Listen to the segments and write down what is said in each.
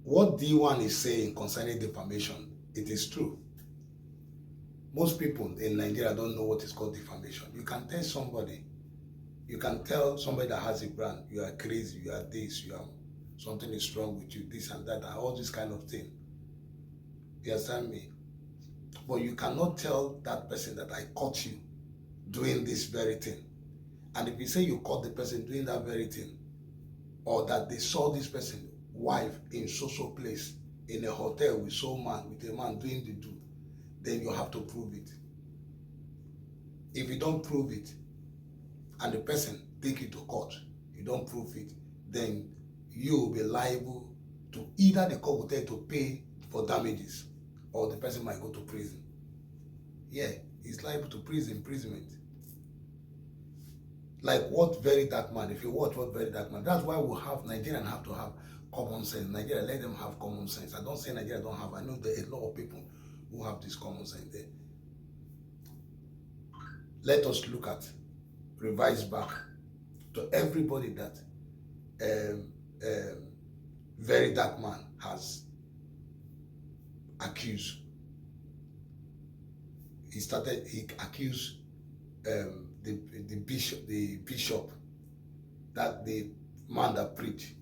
what D1 is saying concerning defamation, it is true. Most people in Nigeria don't know what is called defamation. You can tell somebody that has a brand, you are crazy, you are this, you are something is wrong with you, this and that, and all this kind of thing. You understand me? But you cannot tell that person that I caught you doing this very thing. And if you say you caught the person doing that very thing, or that they saw this person wife in so place in a hotel with a man doing the do, then you have to prove it. If you don't prove it, and the person take it to court, you don't prove it, then you will be liable to either the court will tell you to pay for damages, or the person might go to prison. Yeah, he's liable to imprisonment. Like what Very Dark Man, if you watch what Very Dark Man, that's why we have, Nigerians have to have common sense. Nigeria, let them have common sense. I don't say Nigeria don't have, I know there are a lot of people who have this common sense there. Let us look at, revise back to everybody that Very Dark Man has accused. He accused the bishop, that the man that preached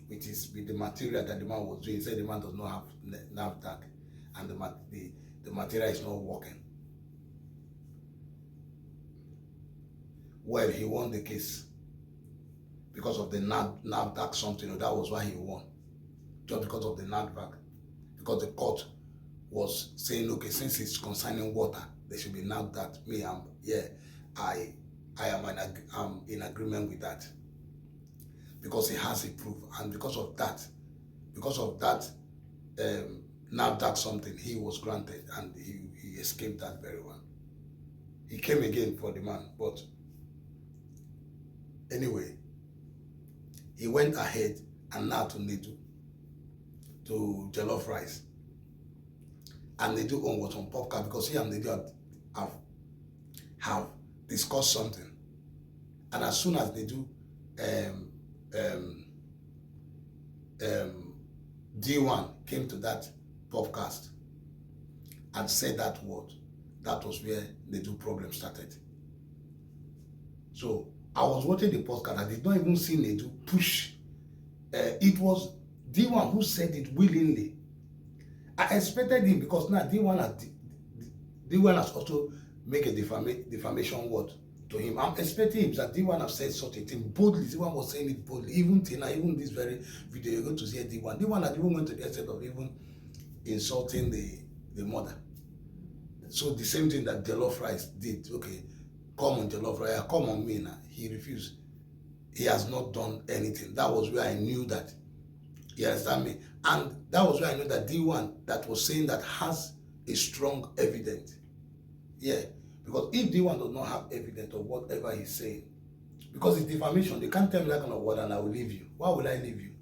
with the material that the man was doing. He said the man does not have NAFDAC, and the material is not working. Well, he won the case because of the NAFDAC something. That was why he won, just because of the NAFDAC, because the court was saying, okay, since it's concerning water, there should be NAFDAC. Me, I am in agreement with that, because he has a proof, and because of that NAFDAC something, he was granted, and he escaped that very one. He came again for the man, but anyway, he went ahead and now to Nedu, to jollof rice. And Nedu was on podcast, because he and Nedu have discussed something. And as soon as Nedu D1 came to that podcast and said that word, that was where Nedu problem started. So I was watching the podcast. I did not even see Nedu push. It was D1 who said it willingly. I expected him, because now D1 has also made a defamation word to him. I'm expecting him that D1 has said such a thing boldly. D1 was saying it boldly. Even till now, even this very video, you're going to see D1. D1 had even went to the extent of even insulting the mother. So the same thing that jollof rice did. Okay, come on jollof rice, come on me now. He refused. He has not done anything. That was where I knew that. You understand me? And that was where I knew that D1 that was saying that has a strong evidence. Yeah. Because if D1 does not have evidence of whatever he's saying, because it's defamation, they can't tell me that kind of word and I will leave you. Why will I leave you?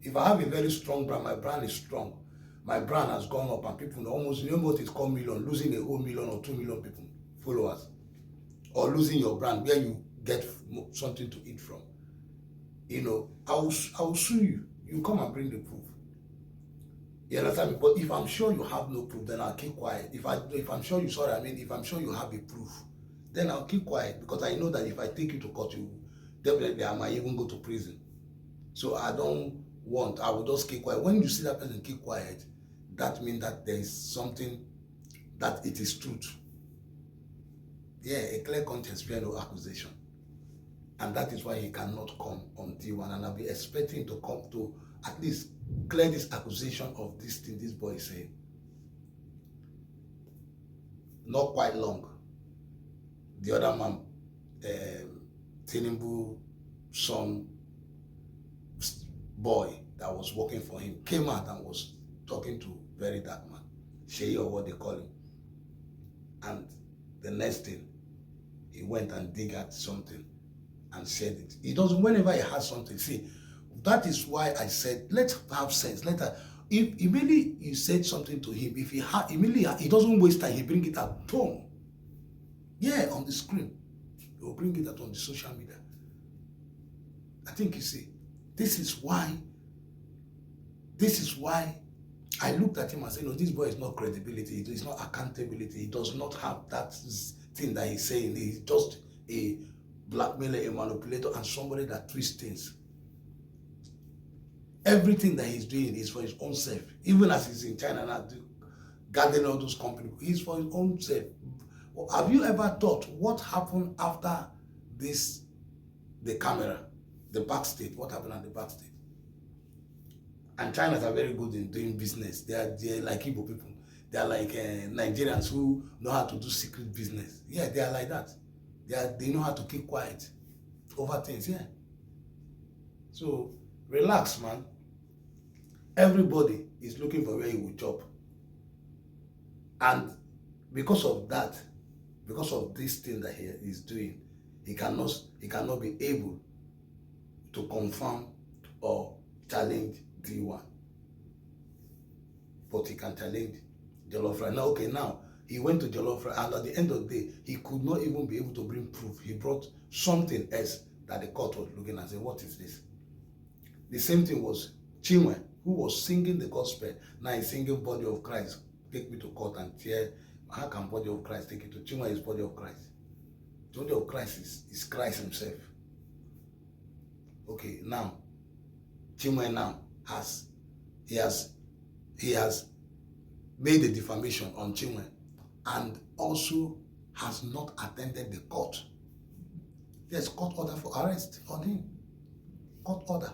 If I have a very strong brand, my brand is strong. My brand has gone up and people almost, you know what it's called, million, losing a whole million or 2 million people, followers. Or losing your brand where you get something to eat from. You know, I will sue you. You come and bring the proof. You understand me? But if I'm sure you have no proof, then I'll keep quiet. If I'm sure if I'm sure you have a proof, then I'll keep quiet, because I know that if I take you to court, you definitely I might even go to prison. So I will just keep quiet. When you see that person keep quiet, that means that there is something that it is truth. Yeah, a clear conscience, fear no accusation. And that is why he cannot come on D1. And I'll be expecting to come to at least clear this accusation of this thing this boy is saying. Not quite long. The other man, Tinubu, some boy that was working for him, came out and was talking to Very Dark Man, Sheyi or what they call him. And the next thing, he went and dig at something and said it. He doesn't, whenever he has something, see, that is why I said, let's have sense. If immediately you said something to him, if he doesn't waste time, he bring it up, boom. Yeah, on the screen. He will bring it out on the social media. I think you see, this is why This is why I looked at him and said, no, this boy is not credibility. It is not accountability. He does not have that thing that he's saying. He's just a blackmailer, a manipulator, and somebody that twists things. Everything that he's doing is for his own self. Even as he's in China now, gathering all those companies, he's for his own self. Have you ever thought what happened after this, the camera, the backstage? What happened at the backstage? And China's are very good in doing business. They're like Igbo people. They're like Nigerians who know how to do secret business. Yeah, they are like that. They know how to keep quiet over things. Yeah. So relax, man. Everybody is looking for where he will chop. And because of that, because of this thing that he is doing, he cannot be able to confirm or challenge D1. But he can challenge Jollof Rice. Now, okay, now he went to Jollof Rice, and at the end of the day, he could not even be able to bring proof. He brought something else that the court was looking and said, what is this? The same thing was Chinwe, who was singing the gospel. Now he's singing Body of Christ. Take me to court and tear. How can Body of Christ take it to Chinwe? Is Body of Christ. The Body of Christ is Christ himself. Okay, now Chinwe now has made a defamation on Chinwe and also has not attended the court. There's court order for arrest on him. Court order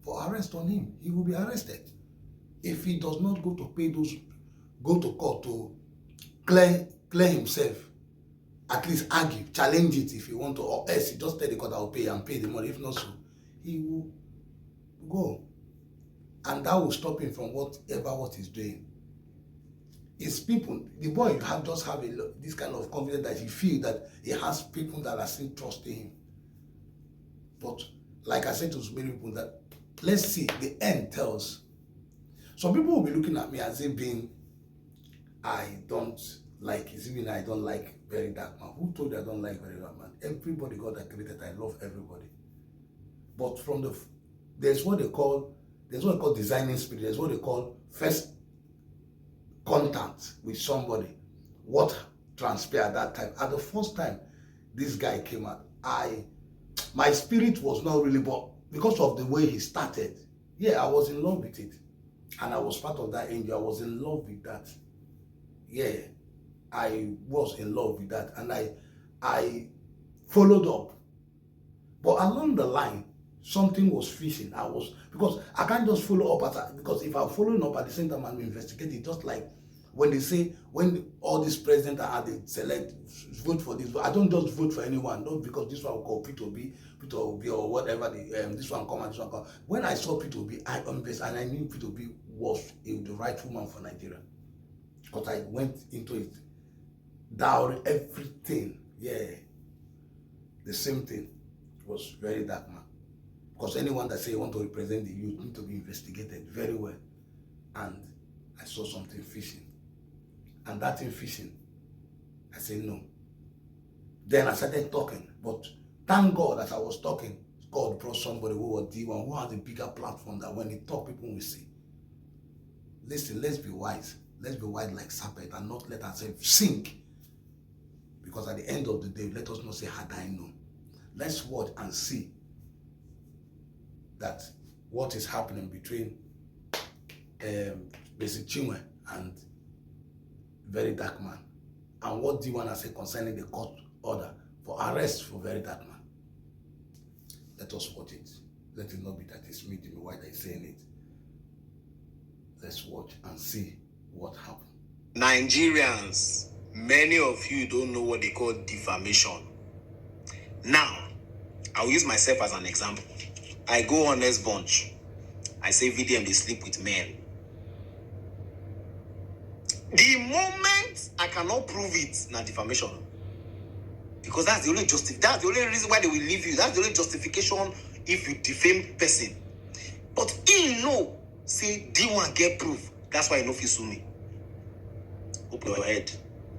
for arrest on him. He will be arrested if he does not go to court to clear himself. At least argue, challenge it if you want to, or else he just tell the court I'll pay and pay the money. If not so, he will go. And that will stop him from what he's doing. It's people, the boy just have this kind of confidence that he feels that he has people that are still trusting him. But like I said to many people, that let's see, the end tells. Some people will be looking at me as if being, I don't like it, even I don't like VERYDARKMAN. Who told you I don't like VERYDARKMAN? Everybody God that created, I love everybody. But from there's what they call designing spirit. There's what they call first contact with somebody. What transpired that time? At the first time this guy came out, my spirit was not really, but because of the way he started, yeah, I was in love with it. And I was part of that angel. I was in love with that. Yeah, I was in love with that. And I followed up. But along the line, something was fishing. Because I can't just follow up because if I'm following up at the same time I'm investigating, just like when they say, when all these presidents are they select, vote for this, I don't just vote for anyone, not because this one will call P2B or whatever, this one come and this one come. When I saw P2B, I invested and I knew P2B was the right woman for Nigeria. Because I went into it, dowry, everything, yeah. The same thing was VERYDARKMAN. Because anyone that say you want to represent the youth need to be investigated very well. And I saw something fishing. And that thing fishing, I said no. Then I started talking. But thank God as I was talking, God brought somebody who was D1, who has a bigger platform that when he talk, people will see. Listen, let's be wise. Let's be wise like serpent and not let ourselves sink. Because at the end of the day, let us not say, had I known. Let's watch and see that what is happening between Basic Chinwe and VERYDARKMAN and what D1 has said concerning the court order for arrest for VERYDARKMAN. Let us watch it. Let it not be that it's me, Jimmy White, that is saying it. Let's watch and see what happened. Nigerians, many of you don't know what they call defamation. Now, I'll use myself as an example. I go on this bunch. I say VDM, they sleep with men. The moment I cannot prove it, now defamation. Because that's the only reason why they will leave you. That's the only justification if you defame person. But he know, say D1 get proof. That's why you know if you sue me. Open your head.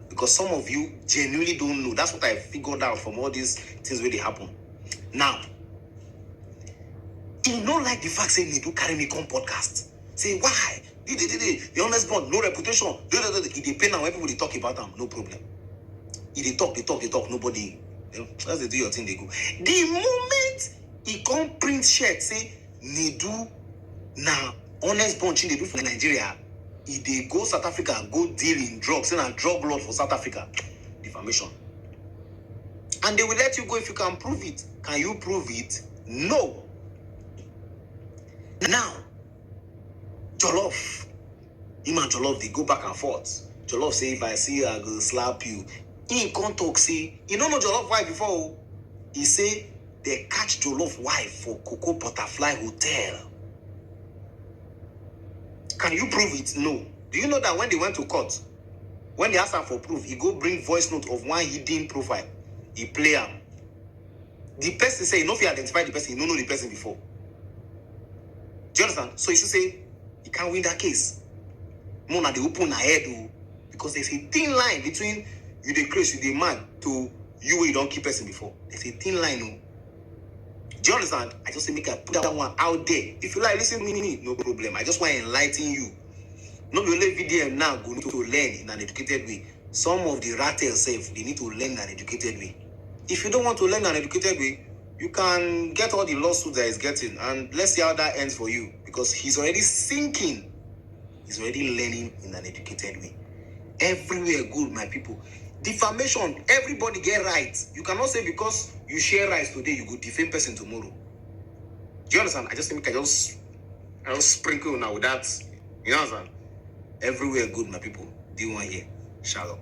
Because some of you genuinely don't know. That's what I figured out from all these things where they happen. Now, he don't like the fact saying he do carry me come podcast. Say why? The honest bond, no reputation. If they pay now, when people they talk about them, no problem. If they talk, nobody. As they do your thing, they go. The moment he come print shirt, say, Nedu, now, honest bunch they do for Nigeria, if they go South Africa, go deal in drugs, and a drug lord for South Africa, defamation. And they will let you go if you can prove it. Can you prove it? No. Now, Jollof, him and Jollof, they go back and forth. Jollof say, if I see you, I will slap you. He can't talk, say, you don't know Jollof wife before. He say, they catch Jollof wife for Cocoa Butterfly Hotel. Can you prove it? No. Do you know that when they went to court, when they asked her for proof, he go bring voice note of one hidden profile. He play him. The person say, if you identify the person, you don't know the person before. Do you understand? So you should say, you can't win that case. Mona, they open her head, because there's a thin line between you the crazy, you the man, to you where you don't keep person before. There's a thin line, no. Do you understand? I just say make I put that one out there. If you like, listen to me, no problem. I just want to enlighten you. No be only VDM now go need to learn in an educated way. Some of the rattlers self, they need to learn in an educated way. If you don't want to learn in an educated way, you can get all the lawsuits that he's getting, and let's see how that ends for you. Because he's already sinking. He's already learning in an educated way. Everywhere good, my people. Defamation, everybody get rights. You cannot say because you share rights today, you go defame person tomorrow. Do you understand? I just think I just sprinkle now with that. You understand? Everywhere good, my people. Do you want here? Shalom.